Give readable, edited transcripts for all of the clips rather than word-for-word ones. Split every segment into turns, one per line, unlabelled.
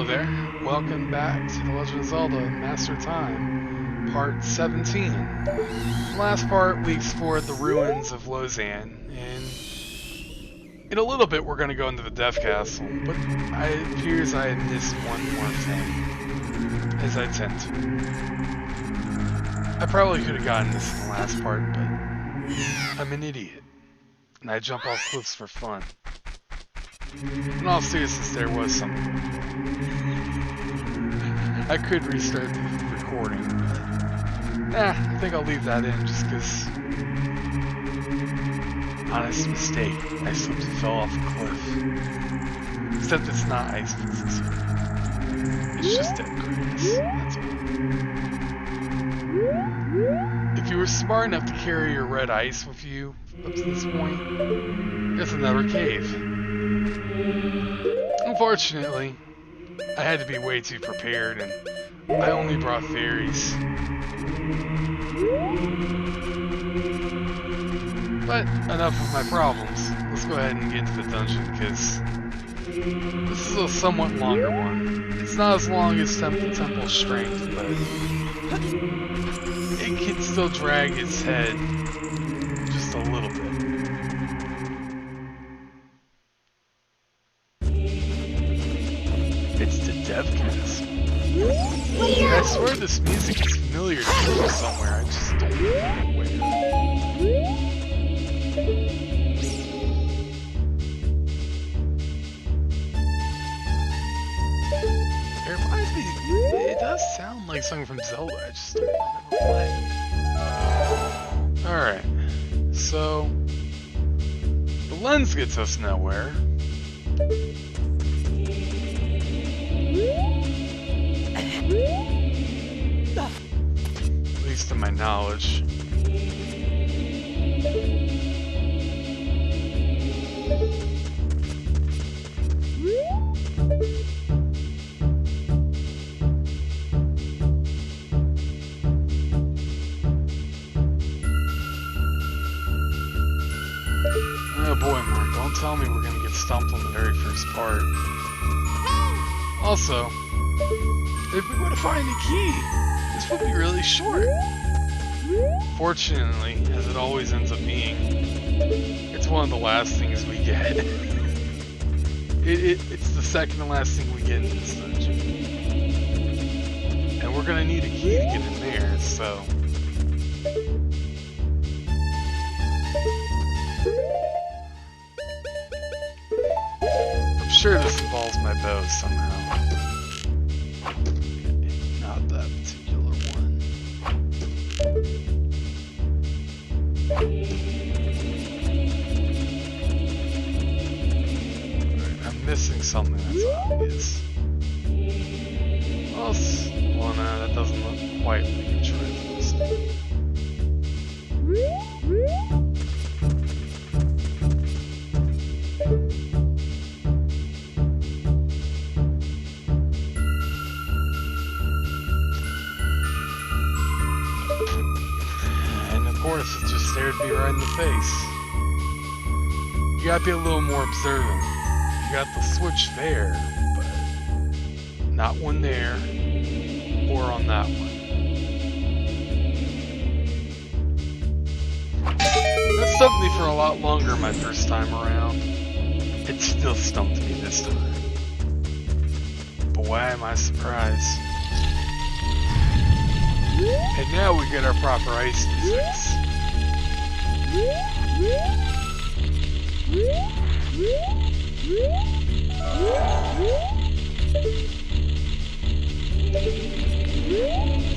Hello there. Welcome back to The Legend of Zelda Master Time, Part 17. In the last part, we explored the ruins of Lausanne, and in a little bit we're going to go into the Death Castle, but it appears I had missed one more thing, as I tend to. I probably could have gotten this in the last part, but I'm an idiot, and I jump off cliffs for fun. In all seriousness, there was something. I could restart the recording, but I think I'll leave that in just because. Honest mistake. I slipped and fell off a cliff. Except it's not ice pieces here. It's just dead grass. That's all. If you were smart enough to carry your red ice with you up to this point, there's another cave. Unfortunately, I had to be way too prepared, and I only brought fairies. But enough of my problems. Let's go ahead and get into the dungeon, because this is a somewhat longer one. It's not as long as Temple Strength, but it can still drag its head just a little bit. It's the Dev Castle. I swear this music is familiar to me somewhere, I just don't know where. It reminds me, it does sound like something from Zelda, I just don't remember what. Alright, so the lens gets us nowhere. At least to my knowledge. Oh boy, Mark, don't tell me we're gonna get stumped on the very first part. Also, if we were to find a key, this would be really short. Fortunately, as it always ends up being, it's one of the last things we get. It's the second to last thing we get in this dungeon. And we're gonna need a key to get in there, so... I'm sure this involves my bow somehow. Not that particular one. Right, I'm missing something that's obvious. Well, no, that doesn't look quite like a trialist. It just stared me right in the face. You gotta be a little more observant. You got the switch there, but not one there, or on that one. That stumped me for a lot longer my first time around. It still stumped me this time. But why am I surprised? And now we get our proper ice physics.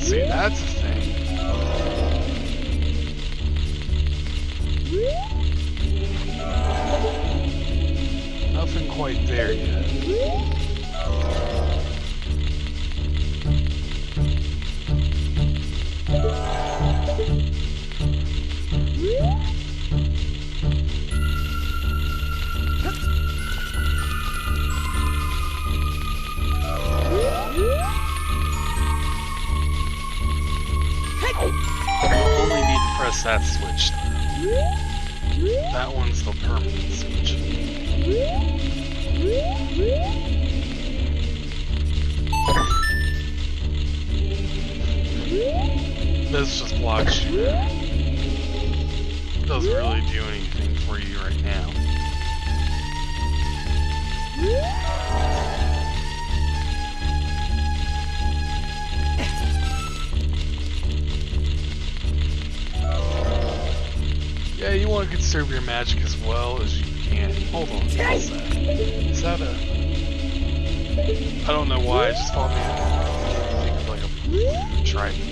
See, that's a thing. Nothing quite there yet. Press that switch. That one's the permanent switch. this just blocks you. It doesn't really do anything for you right now. Yeah, you want to conserve your magic as well as you can. Hold on, what's that? Is that a... I don't know why, I just thought maybe think of like a trident.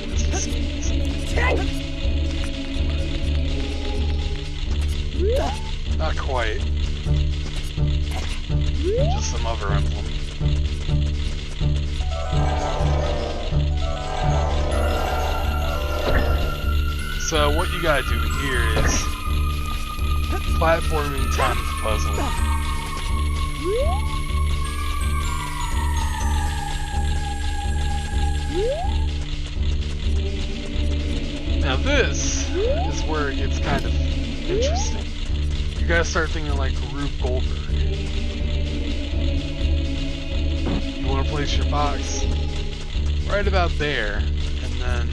Not quite. Just some other emblem. So what you gotta do here is platforming times the puzzle. Now this is where it gets kind of interesting. You gotta start thinking like Rube Goldberg. You wanna place your box right about there, and then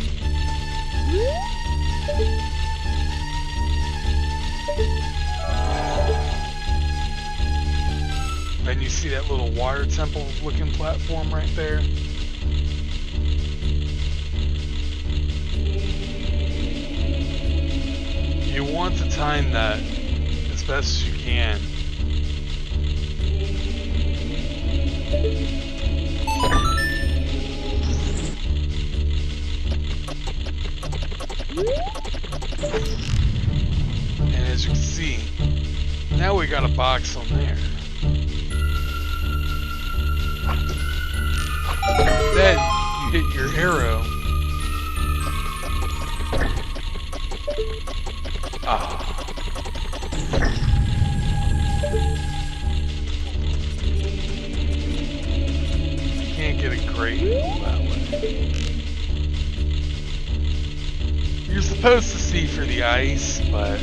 you see that little water temple looking platform right there. You want to time that as best as you can. And as you can see, now we got a box on there. Then you hit your arrow. You can't get a great angle that way. You're supposed to see for the ice, but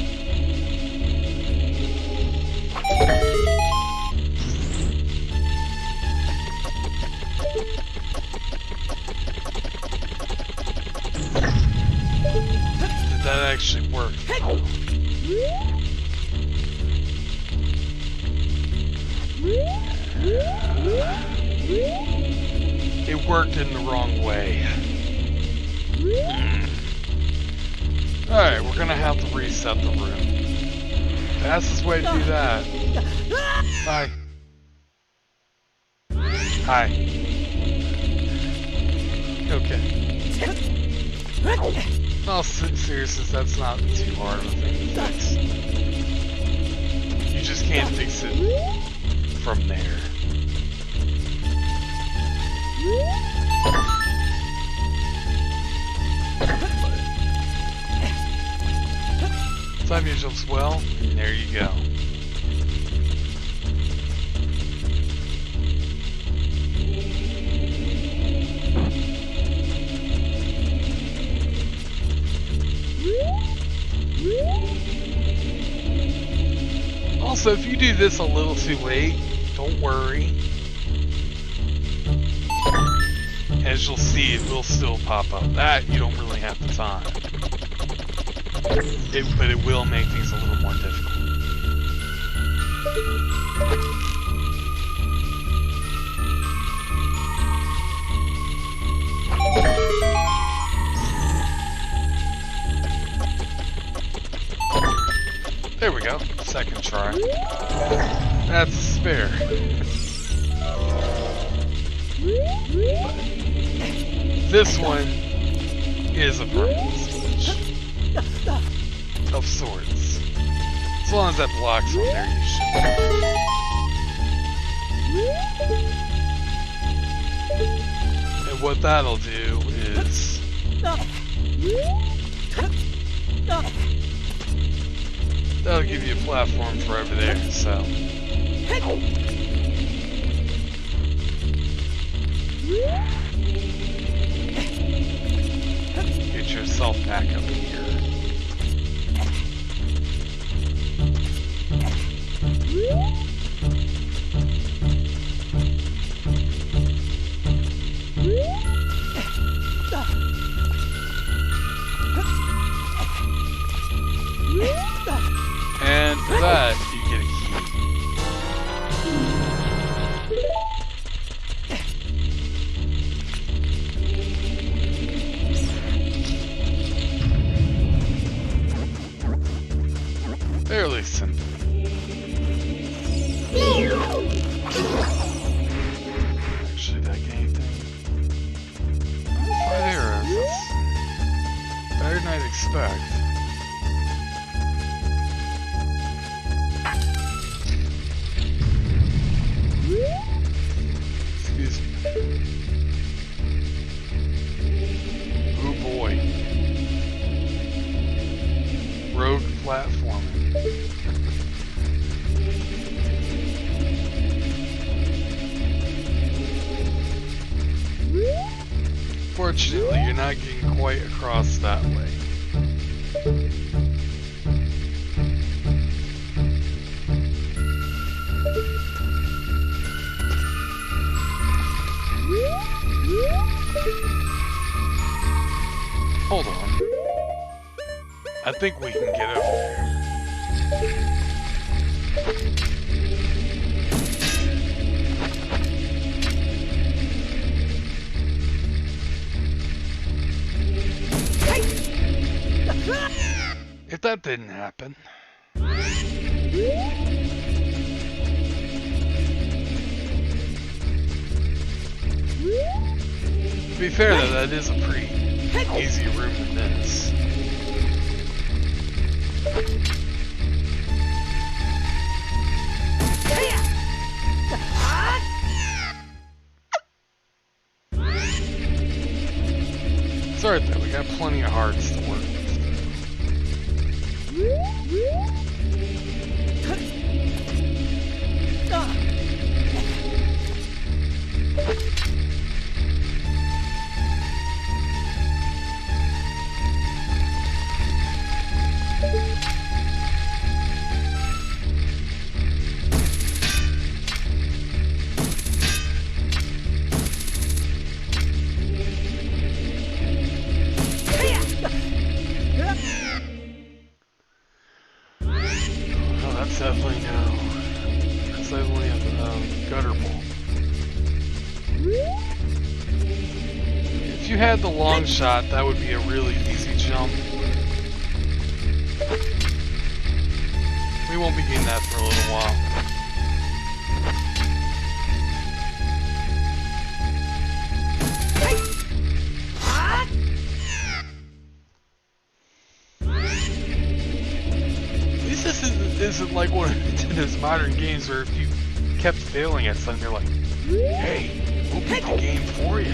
did that actually work? It worked in the wrong way. Alright, we're gonna have to reset the room. Fastest way to do that. Bye. Hi. Okay. Oh, seriously, that's not too hard of a thing to fix. You just can't fix it from there. Time you jumps well, and there you go. Also, if you do this a little too late, don't worry. As you'll see, it will still pop up. That you don't really have to time. But it will make things a little more difficult. There we go. Second try. That's a spare. This one is a permanent switch. Of sorts. As long as that blocks on there, you should. And what that'll do is... that'll give you a platform for over there, so... get yourself back up here. expect. Excuse me. Oh boy. Rogue platforming. Fortunately, you're not getting quite across that way. Hold on. I think we can get over there. If that didn't happen. To be fair though, that is a pretty easier room than this. It's alright though, we got plenty of hearts to work with. That's definitely a gutter ball. If you had the long shot, that would be a really easy jump. We won't be getting that for a little while. This isn't like one of Nintendo's modern games where if you kept failing at something, they're like, hey, we'll beat the game for you.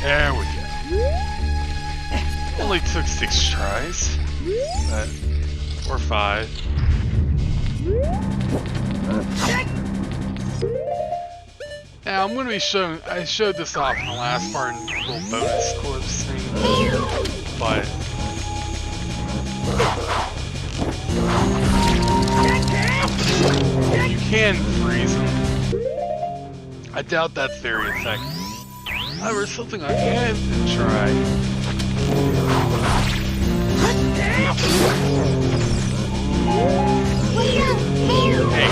There we go. Only took 6 tries. Or 5. Now I'm going to be showing, I showed this off in the last part in little bonus clips thing, but you can freeze them. I doubt that's very effective. However, something I can try. Hey,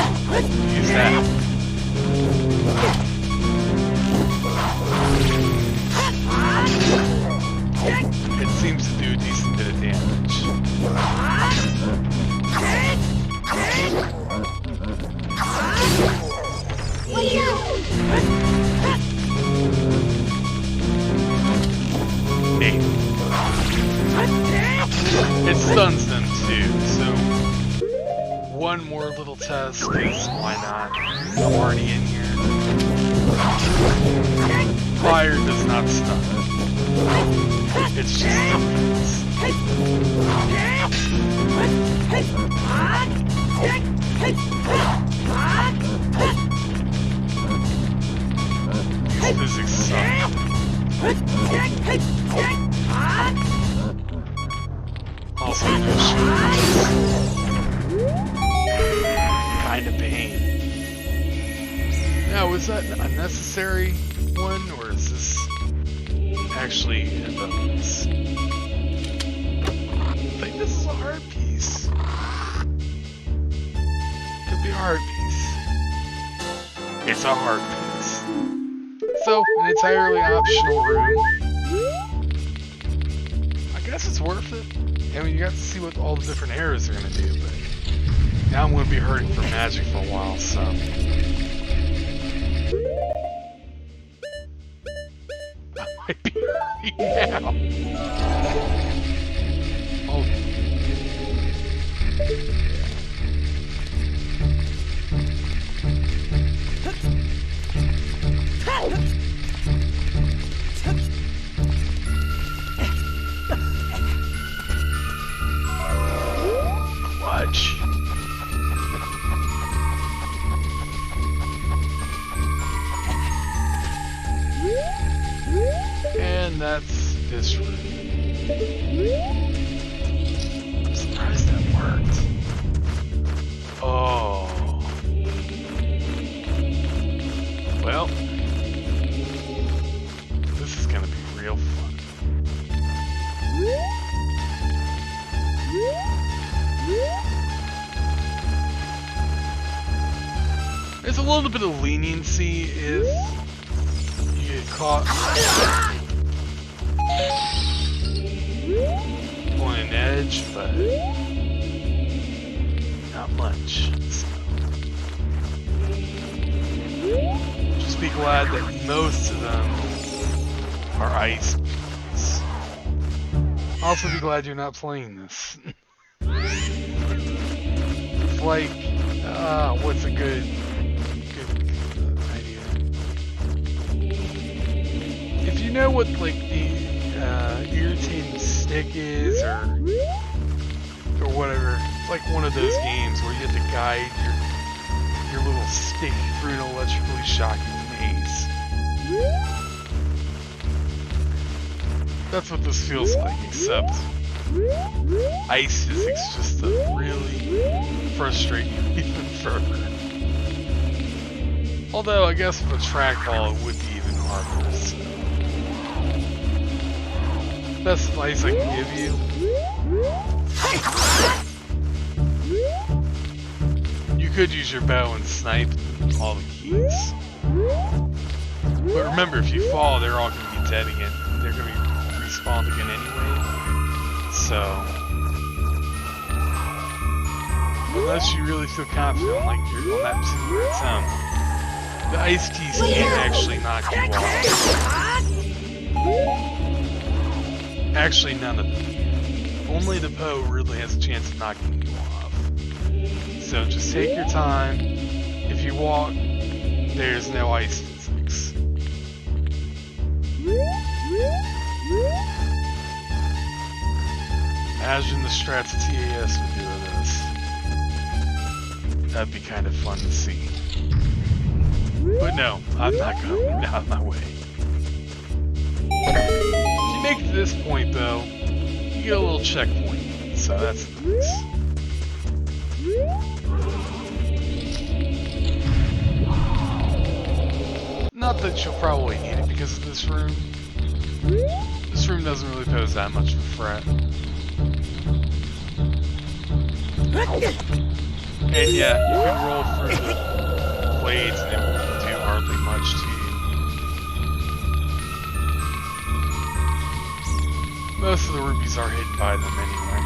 use that. It seems to do a decent bit of damage. Hey. It stuns them too, so one more little test, because why not? I'm already in here. Fire does not stun. It's just defense. These physics suck. Also, no shields. Kind of pain. Now, was that a necessary one, or is this actually a bonus? I think this is a hard piece. Could be a hard piece. It's a hard piece. So, an entirely optional room. I guess it's worth it. I mean, you got to see what all the different arrows are going to do, but now I'm going to be hurting for magic for a while, so right now. Oh. Clutch. And that's this room. I'm surprised that worked. Oh. Well, this is gonna be real fun. There's a little bit of leniency if you get caught on an edge, but not much. So. Just be glad that most of them are ice beams. Also be glad you're not playing this. It's like, what's a good idea? If you know what like the irritating stick is, or whatever, it's like one of those games where you have to guide your little stick through an electrically shocking maze. That's what this feels like, except ice physics just to really frustrate you even further. Although I guess with a trackball it would be even harder. So. Best advice I can give you. You could use your bow and snipe all the keys. But remember, if you fall, they're all going to be dead again. They're going to be respawned again anyway. So, unless you really feel confident, like you're on that particular attempt, the ice keys can't actually knock you off. Actually, none of them. Only the Poe really has a chance of knocking you off. So just take your time. If you walk, there's no ice physics. Imagine the strats TAS would do with this. That'd be kind of fun to see. But no, I'm not going out of my way. If you make it to this point though, you get a little checkpoint, so that's nice. Not that you'll probably need it because of this room. This room doesn't really pose that much of a threat. And yeah, you can roll through the blades and it won't do hardly much to you. Most of the rupees are hidden by them anyway.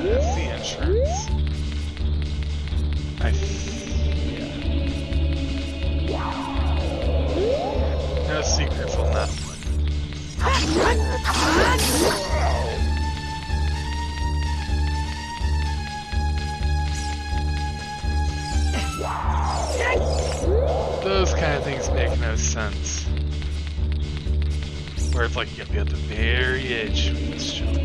Yeah, that's the entrance. No secrets on that one. Those kind of things make no sense. Where it's like you gotta be at the very edge of this jump.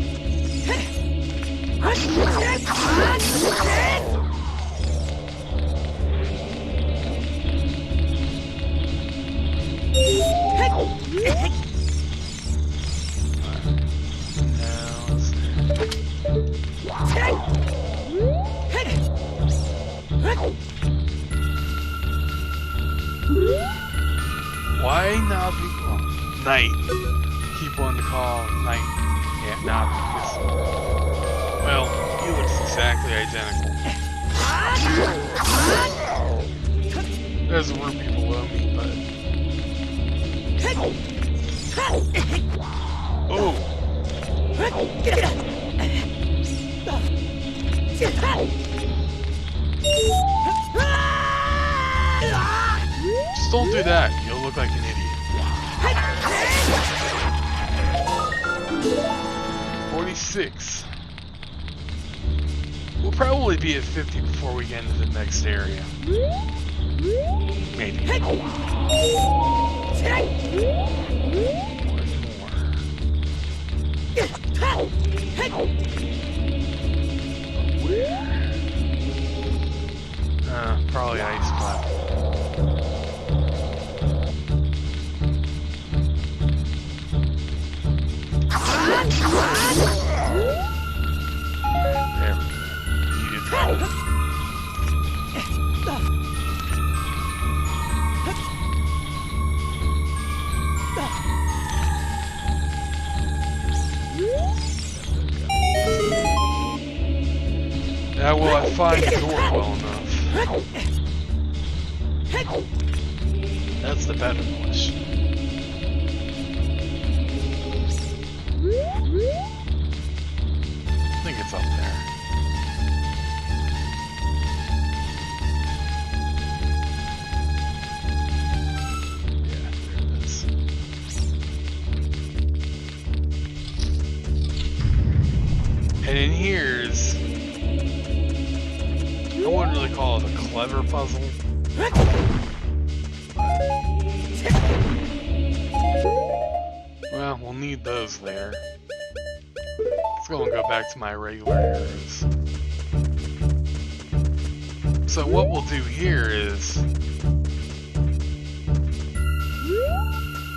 Why Navi? Well, Knight. Keep wanting to call Knight. Yeah, Navi. Well, he looks exactly identical. There's a rupee below me, but. Oh! Just don't do that. You'll look like an idiot. 46. We'll probably be at 50 before we get into the next area. Maybe. One more. Probably ice platform. There we go. Needed that. Now will I find the door well enough? That's the better question. I think it's up there. Yeah, there it is. And in here's... I wouldn't really call it a clever puzzle. Well, we'll need those later. Let's go and go back to my regular arrows. So what we'll do here is...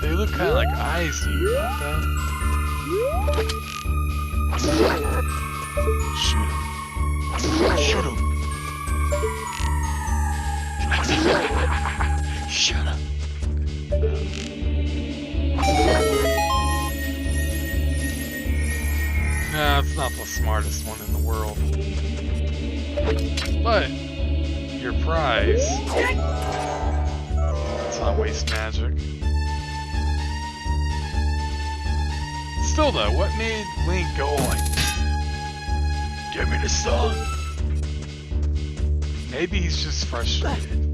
They look kind of like eyes to you, don't they? Shoot him. Shoot him. Shut up. Nah, it's not the smartest one in the world. But, your prize... Let's not waste magic. Still though, what made Link go like... Give me the sun! Maybe he's just frustrated.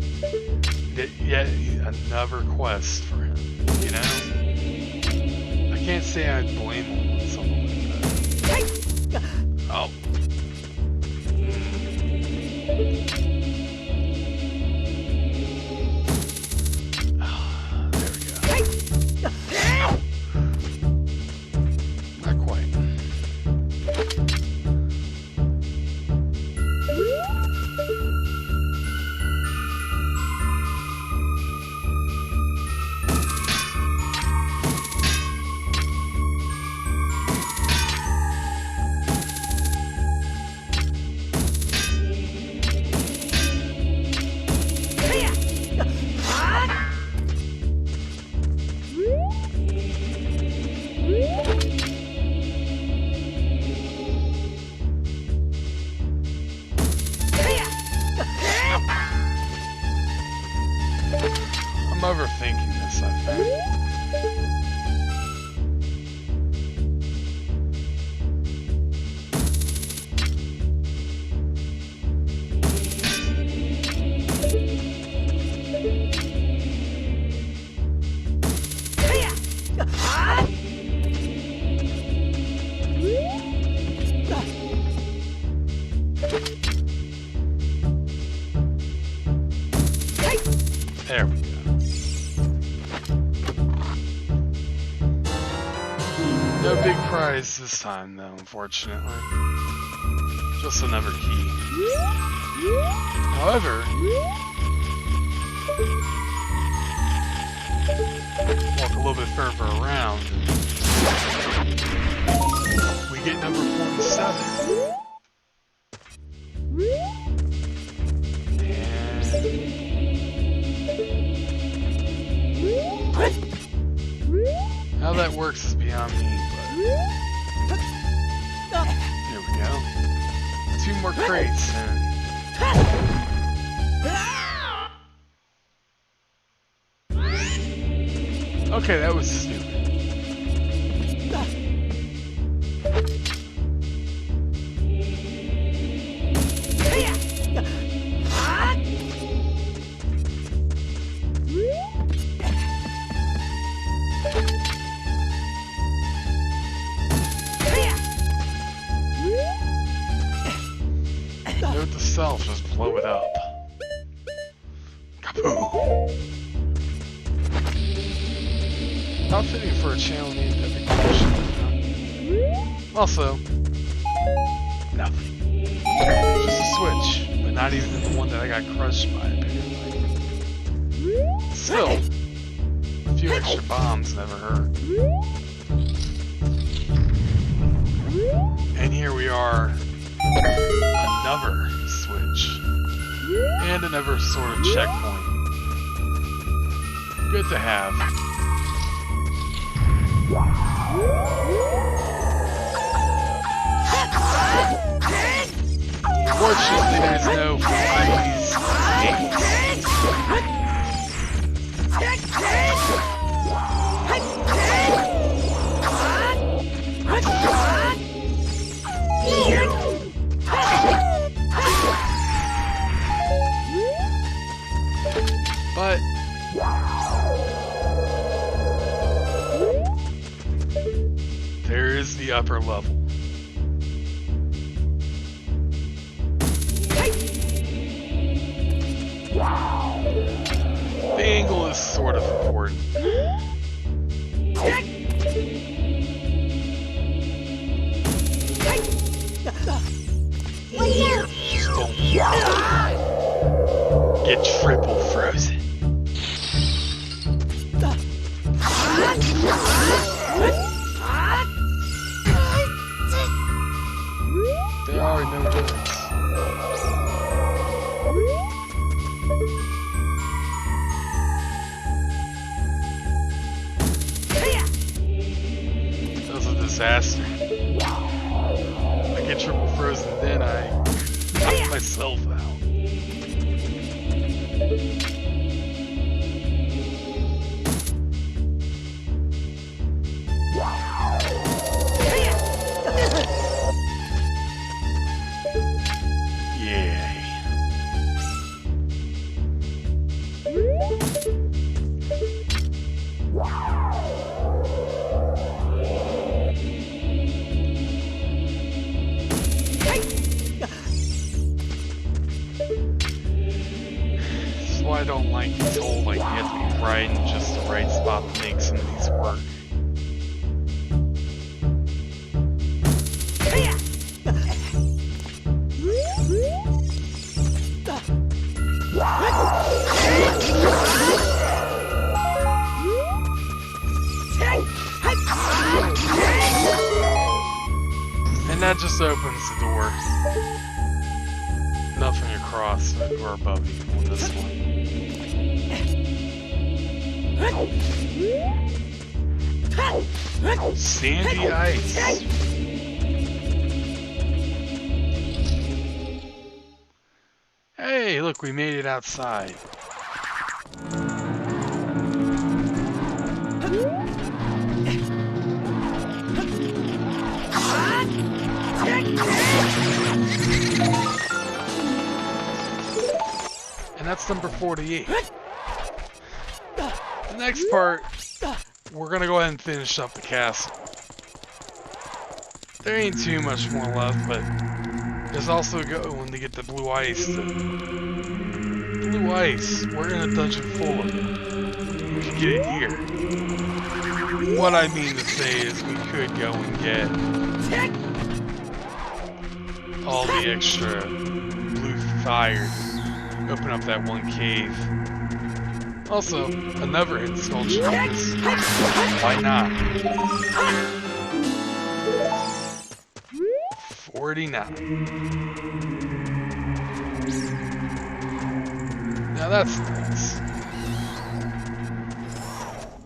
Yet another quest for him, you know? I can't say I'd blame him on something like that. Oh. There we go. Not quite. I'm overthinking this, I think. There we go. No big prize this time, though, unfortunately. Just another key. However, walk a little bit further around, and we get number 47. How that works is beyond me, but... Here we go. 2 more crates, and... Okay, that was stupid. How fitting for a channel named Epic Motion. Also, nothing. Just a switch, but not even the one that I got crushed by, apparently. Still, a few extra bombs never hurt. And here we are, another switch, and another sort of checkpoint. Good to have. Fortunately, there's no freeze gates. But there is the upper level. The angle is sort of important. Don't get triple frozen. There are no doors. That was a disaster. I get triple frozen, then I knock myself out. I don't like this whole, like, you have to be right in just the right spot to make some of these work. And that just opens the door. Nothing across or above you on this one. Sandy ice. Hey, look, we made it outside. And that's number 48. The next part, we're gonna go ahead and finish up the castle. There ain't too much more left, but there's also when they get the blue ice. Blue ice, we're in a dungeon full of it. We could get it here. What I mean to say is we could go and get all the extra blue fire. Open up that one cave. Also, another hidden sculpture. Why not? 49. Now that's nice.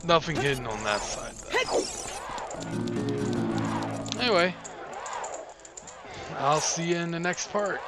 Nothing hidden on that side though. Anyway, I'll see you in the next part.